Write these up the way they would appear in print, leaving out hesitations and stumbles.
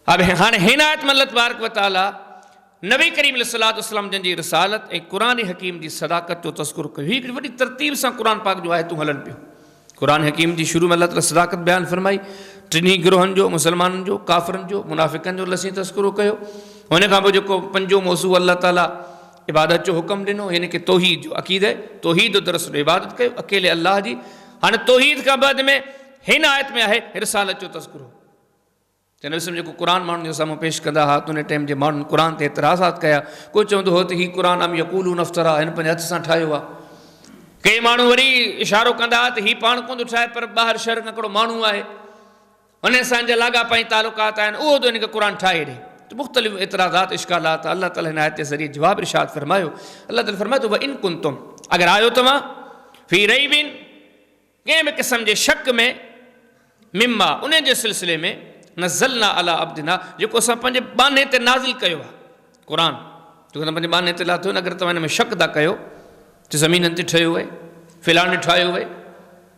अब हाँ हिन आयत में अल्लाह तबारक व तआला नबी करीम अलैहिस्सलातु वस्सलाम जन जी रिसालत ए कुरान हकीम की सदाकत जो तस्कुर कयो। हिकिड़ी वॾी तरतीब से कुरान पाक जो आयतूं हलन पियो। कुरान हकीम की शुरू में अल्लाह ताला सदाकत बयान फरमाई, टिनी गिरोहन जो, मुसलमानन जो, काफ़िरन जो, मुनाफिकन जो लसी तस्कुरो कयो। उन खां पोइ जेको पंजो मौज़ू अल्लाह ताला इबादत जो हुक्म ॾिनो, यानी कि तौहीद जो अक़ीदा, तौहीद जो दरस इबादत कयो अकेले अल्लाह जी। हाँ तौहीद का बाद में हिन आयत में है रिसालत जो तस्कुरो। नबी सम जो कुरान माण्हुनि जो साम्हूं पेश कंदा हा, उन टाइम जे माण्हुनि कुरान ते एतिराज़ात कया। कोई चवंदो हो त हीउ कुरान अम यक़ूलून अफ़्तरा, हिन पंहिंजे हथ सां ठाहियो आहे। कई माण्हू वरी इशारो कंदा हा त हीउ पाण कोन थो ठाहे, पर ॿाहिरि शहर खां हिकिड़ो माण्हू आहे, उन सां जा लाॻापा ऐं तालुकात आहिनि, उहो त हिनखे क़ुर ठाहे ॾे। त मुख़्तलिफ़ एतिराज़ात इश्कालात अल्लाह ताला हिन आयत जे ज़रिए जवाबु इरशाद फरमायो। अल्लाह ताला फरमाए थो व इन कुंतुम, अगरि आयो तव्हां फ़ी रैबिन, कंहिं बि क़िस्म जे शक में, मिम्मा उन जे सिलसिले में नज़लना अला अब्दिना, जेको असां पंहिंजे बाने ते नाज़िल कयो आहे क़ुर, जेको असां पंहिंजे बाने ते लाथो। अगरि तव्हां हिन में शक था कयो त ज़मीननि ते ठहियो वए, फिलाणे ठाहियो वए,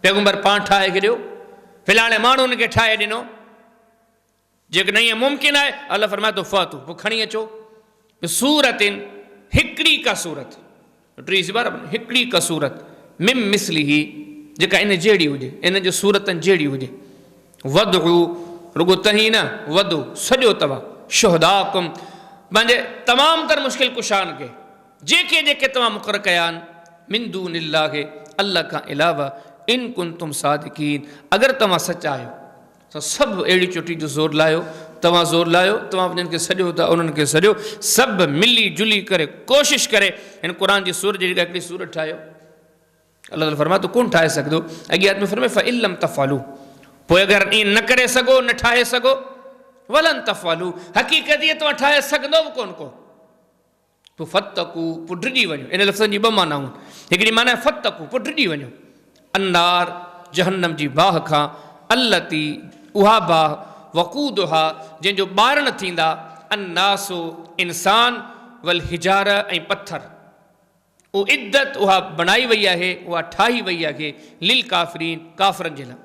पैगंबर पाण ठाहे खे ॾियो, फिलाणे माण्हू हुनखे ठाहे ॾिनो, जेकॾहिं ईअं मुमकिन आहे अल्लाह फरमाए थो फ़ातू, पोइ खणी अचो सूरतिन, हिकिड़ी का सूरत, टी बार हिकिड़ी का सूरत, मिम मिसलिही, जेका इन जहिड़ी हुजे, इन जो सूरतनि जहिड़ी हुजे। वदउ, रुगो तही न वधो सॼो तव्हां, शुहदाकुम, पंहिंजे तमामु तर मुश्किल कुशान खे, जेके जेके तव्हां मुक़ररु कया आहिनि, मिन दूनिल्लाह, अल्लाह खां अलावा, इन कुंतुम सादिकीन, अगरि तव्हां सचा आहियो त सभु अहिड़ी चोटी जो ज़ोर लायो, तव्हां ज़ोर लायो, तव्हां जिन खे सॼो था उन्हनि खे सॼो, सभु मिली जुली करे कोशिशि करे हिन क़ुर जी सूरत जी हिकिड़ी सूरत ठाहियो। अल्लाह ताला फरमाए थो कोन ठाहे सघंदो। अॻे आदमी फरमाए फ़इल्लम तफ़अलू, पोइ अगरि ईअं न करे सघो, न ठाहे सघो, वलन तफ़अलू, हक़ीक़त इहे तव्हां ठाहे सघंदो बि कोन को, पोइ फतकू, पोइ डिॼी वञो। इन लफ़्ज़नि जी ॿ मानाऊं, हिकिड़ी माना आहे फतकू, पोइ डिॼी वञो, अन्नार, जहन्नम जी बाह खां, अल्लती, उहा बाह, वक़ूदुहा, जंहिंजो ॿारण थींदा, अन्नासो, इंसान, वल हिजार, ऐं पथर, उहा इद्दत, उहा बणाई वई आहे, उहा ठाही वई आहे, लिल काफ़िरीन, काफ़िरनि जे लाइ।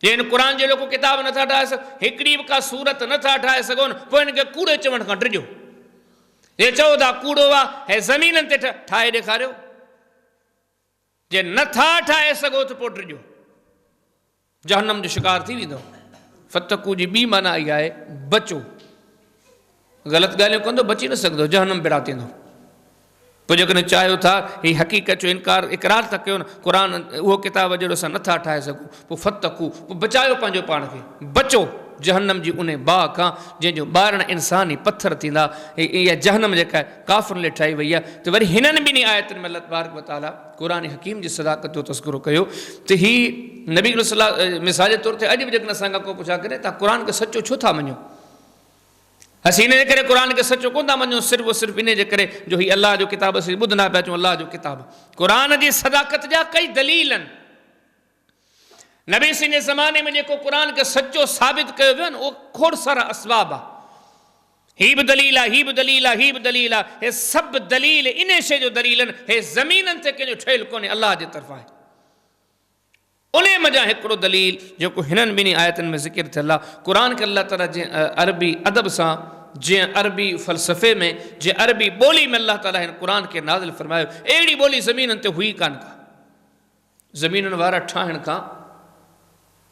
जे हिन क़ुर जो को किताब नथा ठाहे सघो, हिकिड़ी बि का सूरत नथा ठाहे सघो न, पोइ हिनखे कूड़े चवण खां डिॼो। जे चओ था कूड़ो आहे, हे ज़मीननि ते ठाहे ॾेखारियो, जे नथा ठाहे सघो त पोइ डिॼो, जहन्नम जो शिकार थी वेंदो। फतकू जी ॿी माना इहा आहे बचो, ग़लति ॻाल्हियूं कंदो बची न सघंदो, जहन्नम बिरा थींदो। पोइ जेकॾहिं चाहियो था हीअ हक़ीक़त जो इक़रार था कयो न, क़ुर उहो किताब जहिड़ो असां नथा ठाहे सघूं, पोइ फतकू, पोइ बचायो पंहिंजो पाण खे, बचो जहन्नम जी उन बाह खां, जंहिंजो ॿारण इंसानी पथर थींदा। इहा जहन्नम जेका आहे काफ़िरनि लाइ ठाही वई आहे। त वरी हिननि ॿिन्ही आयतुनि में अल्लाह तबारक व तआला क़ुर हकीम जी सदाकत जो तस्करो कयो त हीअ नबी सल्लल्लाहु, मिसाल जे तौर ते अॼु बि जेकॾहिं असां खां को पुछा करे तव्हां क़ुर खे सचो छो था मञो, असीं इन जे करे क़ुर खे सचो कोन था मञूं, सिर्फ़ु इन जे करे जो हीउ अलाह जो किताब असीं ॿुधंदा पिया अचूं, अलाह जो किताब। क़ुर जी सदाकत जा कई दलील आहिनि। नबी सिंह जे ज़माने में जेको क़ुर खे सचो साबित कयो वियो न, उहो खोड़ सारा असबाब आहे। हीअ बि दलील आहे, हीअ बि दलील आहे, हीअ बि दलील आहे, हे सभु दलील इन शइ जो दलील आहिनि, हे ज़मीननि ते कंहिंजो ठहियलु कोन्हे, अलाह जे तरफ़ां आहे। उन मज़ा हिकिड़ो दलील जेको हिननि ॿिन्ही आयतुनि में ज़िक्र थियल आहे, क़ुर खे अल्लाह ताला जीअं अरबी अदब सां, जीअं अरबी फ़लसफ़े में, जीअं अरबी ॿोली में अल्लाह ताला हिन क़ुर खे नाज़िल फरमायो, अहिड़ी ॿोली ज़मीननि ते हुई कान का। ज़मीननि वारा ठाहिण खां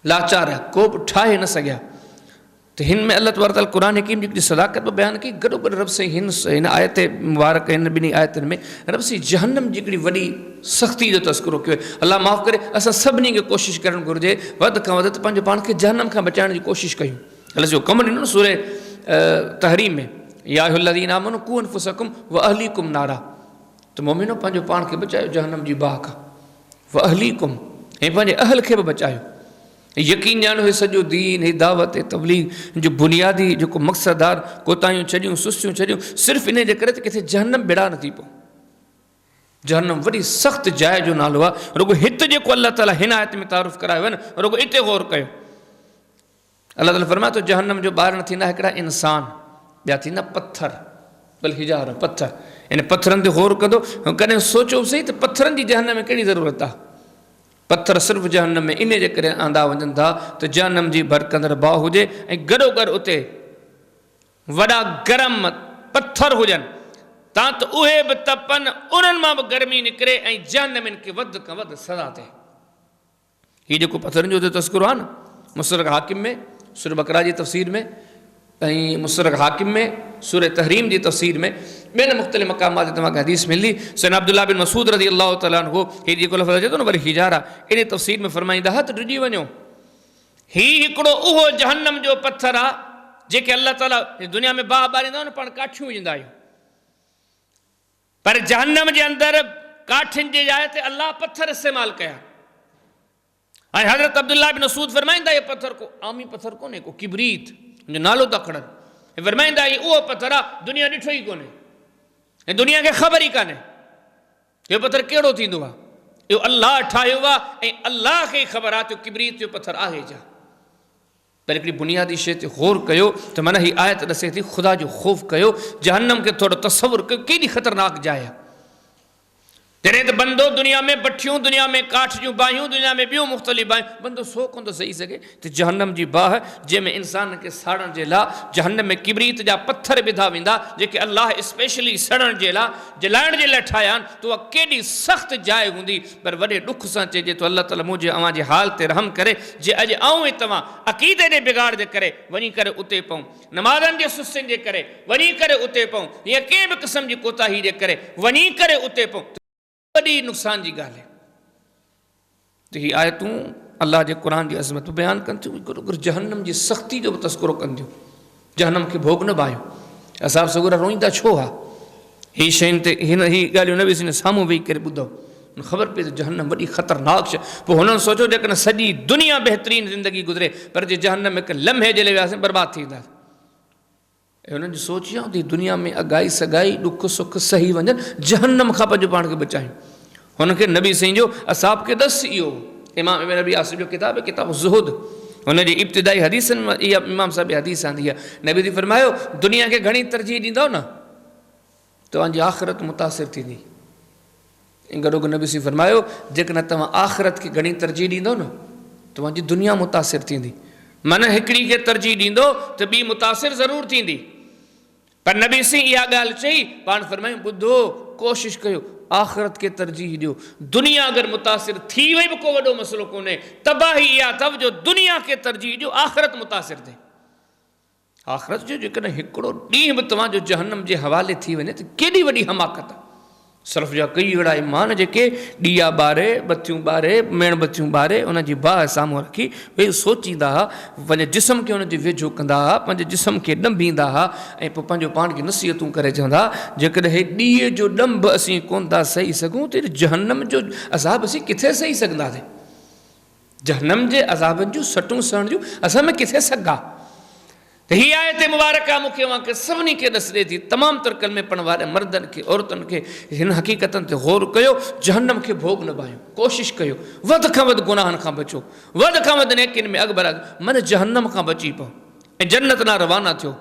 लाचार है, को बि ठाहे न सघिया। तो हिन में अल्लाह तबारक ताला क़ुर हकीम जी सदाकत बि बयानु कई, गॾो गॾु रब साईं हिन आयत मुबारक, हिन ॿिन्ही आयतुनि में रब साईं जहन्नम जी हिकिड़ी वॾी सख़्ती जो तस्करो कयो। अल्लाह माफ़ करे, असां सभिनी खे कोशिशि करणु घुरिजे वधि खां वधि त पंहिंजो पाण खे जहन्नम खां बचाइण जी कोशिशि कयूं। अल्लाह जो कमु ॾिनो न सूरे तहरीम में, या अय्युहल्लज़ीना आमनू क़ू अनफुसकुम व अहलीकुम नारा, त मोमिनो पंहिंजो पाण खे बचायो जहन्नम जी बाह खां, व अहलीकुम, ऐं पंहिंजे अहल खे बि बचायो। यकीन ॼाणो हे सॼो दीन, हे दावत, हे तबलीग जो बुनियादी जेको मक़सदार कोताहियूं छॾियूं, सुस्तियूं छॾियूं, सिर्फ़ु इन जे करे त किथे जहन्नम बेड़ा न थी पओ। जहन्नम वॾी सख़्तु जाइ जो नालो आहे। रुगो हिते जेको अल्लाह ताला हिन आयत में तारुफ़ करायो आहे न, रुगो हिते गौर कयो। अल्लाह ताला फरमाए थो जहन्नम जो ॿारण थींदा हिकिड़ा इंसान, ॿिया थींदा पथर, बल हिजार, पथर। इन पथरनि ते गौर कंदो, कॾहिं सोचो बि सही त पथरनि जी जहन्नम में कहिड़ी ज़रूरत आहे। पत्थर सिर्फ़ु जहन्नम में इन जे करे आंदा वञनि था त जहन्नम जी भरकंदड़ बाह हुजे, ऐं गॾो गॾु उते वॾा गरम पत्थर हुजनि तां त उहे बि तपनि उन्हनि मां बि गर्मी निकिरे ऐं जहन्नमिन खे वधि खां वधि सज़ा थिए। हीउ जेको पत्थरनि जो तस्करो आहे न, मुस्तदरक हाकिम में सूरह बकरा जी तफ़सीर में ऐं मुस्तदरक हाकिम में सूरह तहरीम जी तफ़सीर में ॿियनि मुख़्तलिफ़ मक़ामात ते तव्हांखे हदीस मिलंदी। सैयदना अब्दुल्लाह बिन मसूद रज़ी अल्लाह तआला अन्हु हीउ जेको लफ़्ज़ अचे थो न वरी हिजारा, इन तफ़सीर में फ़रमाईंदा हथ ॾिजी वञो, हीउ हिकिड़ो उहो जहन्नम जो पत्थर आहे जेके अल्लाह ताला दुनिया में बाह ॿारींदा आहियूं न, पाण काठियूं विझंदा आहियूं, पर जहन्नम जे अंदरि काठियुनि जे जाइ ते अल्लाह पत्थर इस्तेमालु कया। ऐं हज़रत अब्दुल्लाह बिन मसूद फरमाईंदा इहो पत्थर को आमी पत्थर कोन्हे, को किबरीत जो नालो था खणनि, ऐं फरमाईंदा हीउ उहो पत्थर आहे दुनिया ॾिठो ई कोन्हे ऐं दुनिया खे ख़बर ई कान्हे इहो पत्थर कहिड़ो थींदो आहे। इहो अल्लाह ठाहियो आहे ऐं अल्लाह खे ई ख़बर आहे त किबरीत जो पत्थर आहे छा। पर हिकिड़ी बुनियादी शइ ते गौर कयो त माना हीअ आयत ॾसे थी ख़ुदा जो ख़ौफ़ कयो, जहन्नम खे थोरो तसवुर कयो केॾी ख़तरनाक जाइ आहे। जॾहिं त बंदो दुनिया में भठियूं, दुनिया में काठ जूं बाहियूं, दुनिया में ॿियूं मुख़्तलिफ़ बाहियूं, बंदो सो कोन थो सही सघे त जहन्नम जी बाह जंहिंमें इंसान खे साड़ण जे लाइ जहन्नम में किबरीत जा पत्थर विधा वेंदा जेके अल्लाह स्पेशली सड़ण जे लाइ जलाइण जे लाइ ठाहिया आहिनि, त उहा केॾी सख़्तु जाइ हूंदी। पर वॾे ॾुख सां चइजे तो अल्लाह ताला मुंहिंजे अव्हां जे हाल ते रहम करे, जे अॼु आऊं ऐं तव्हां अक़ीदे जे बिगाड़ जे करे वञी करे उते पऊं, नमाज़नि जे सुस्तियुनि जे करे वञी करे उते पऊं, या कंहिं बि क़िस्म जी कोताही जे करे वञी करे उते पऊं, वॾी नुक़सान जी ॻाल्हि आहे। त हीअ आयतूं अल्लाह जे क़ुर जी अज़मत बयानु कनि थियूं, जहन्नम जी सख़्ती जो बि तस्करो कनि थियूं, जहन्नम खे भोग न पायो। असां सगुर रोईंदा छो आहे, हीअ शयुनि ते हिन हीअ ॻाल्हियूं न विझी साम्हूं वेही करे ॿुधो, ख़बर पए त जहन्नम वॾी ख़तरनाक शइ। पोइ हुननि सोचियो जेकॾहिं सॼी दुनिया बहितरीनु ज़िंदगी गुज़रे पर जे जहन्नम हिकु लम्हे जे लाइ वियासीं बर्बादु थी वेंदासीं। हुननि जी सोच आहे त दुनिया में अगाई सगाई ॾुख सुख सही वञनि, जहन्नम खां पंहिंजो पाण खे बचायूं। हुनखे नबी साईं जो असाब खे दस इहो इमाम इब्न अबी आसिम जो किताब आहे, किताब ज़ुहुद, हुनजी इब्तिदाई हदीसनि में इहा इमाम साहिब हदीस आंदी आहे। नबी जी फरमायो दुनिया खे घणी तरजीह ॾींदव न तव्हांजी आख़िरत मुतासिर थींदी। ऐं गॾोगॾु नबी साईं फरमायो जेकॾहिं तव्हां आख़िरत खे घणी तरजीह ॾींदव न तव्हांजी दुनिया मुतासिर थींदी। माना हिकिड़ी खे तरजीह ॾींदो त ॿी मुतासिर ज़रूरु थींदी। पर नबी साईं इहा ॻाल्हि चई, पाण फरमायूं ॿुधो कोशिशि कयो आख़िरत खे तरजीह ॾियो। दुनिया अगरि मुतासिर थी वई बि को वॾो मसइलो कोन्हे, तबाही इहा अथव जो दुनिया खे तरजीह ॾियो आख़िरत मुतासिर थिए। आख़िरत जो जेकॾहिं हिकिड़ो ॾींहुं बि तव्हांजो जहन्नम जे हवाले थी वञे त केॾी वॾी हमाकत आहे। सरफ़ जा कई अहिड़ा ईमान जेके ॾीया ॿारे बतियूं ॿारे मेणबतियूं ॿारे उनजी बाहि साम्हूं रखी वेही सोचींदा हुआ, पंहिंजे जिस्म खे उनजे वेझो कंदा हुआ, पंहिंजे जिस्म खे ॾंभींदा हुआ ऐं पोइ पंहिंजो पाण खे नसीहतूं करे चवंदा जेकॾहिं हे ॾींहं जो ॾंभ असीं कोन था सही सघूं त जहन्नम जो अज़ाब असीं किथे सही सघंदासीं। जहन्नम जे अज़ाबनि जूं सटूं सहण जूं असां में किथे सघ आहे। त हीअ आयत मुबारक आहे मूंखे अव्हांखे सभिनी खे ॾस ॾिए थी, तमामु तर कलमे पढ़ण वारे मर्दनि खे औरतुनि खे हिन हक़ीक़तनि ते गौर कयो, जहन्नम खे भोग न पायो, कोशिशि कयो वधि खां वधि गुनाहनि खां बचो, वधि खां वधि नेकियुनि में अॻु बर मन जहन्नम खां बची पओ ऐं जन्नत ना रवाना थियो।